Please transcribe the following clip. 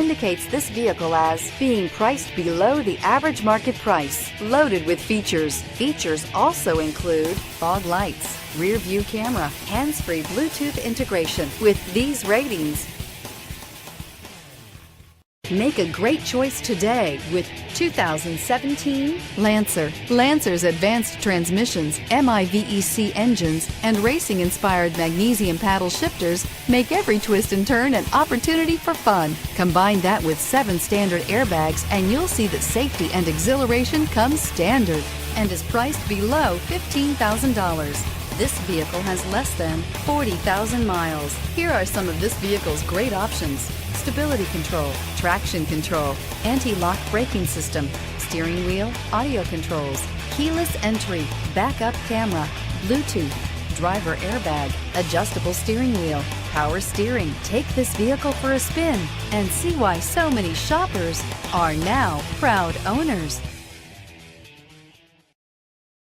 indicates this vehicle as being priced below the average market price. Loaded with features. Features also include fog lights, rear view camera, hands-free Bluetooth integration. With these ratings, make a great choice today with 2017 Lancer. Lancer's advanced transmissions, MIVEC engines, and racing-inspired magnesium paddle shifters make every twist and turn an opportunity for fun. Combine that with 7 standard airbags and you'll see that safety and exhilaration come standard and is priced below $15,000. This vehicle has less than 40,000 miles. Here are some of this vehicle's great options: stability control, traction control, anti-lock braking system, steering wheel audio controls, keyless entry, backup camera, Bluetooth, driver airbag, adjustable steering wheel, power steering. Take this vehicle for a spin and see why so many shoppers are now proud owners.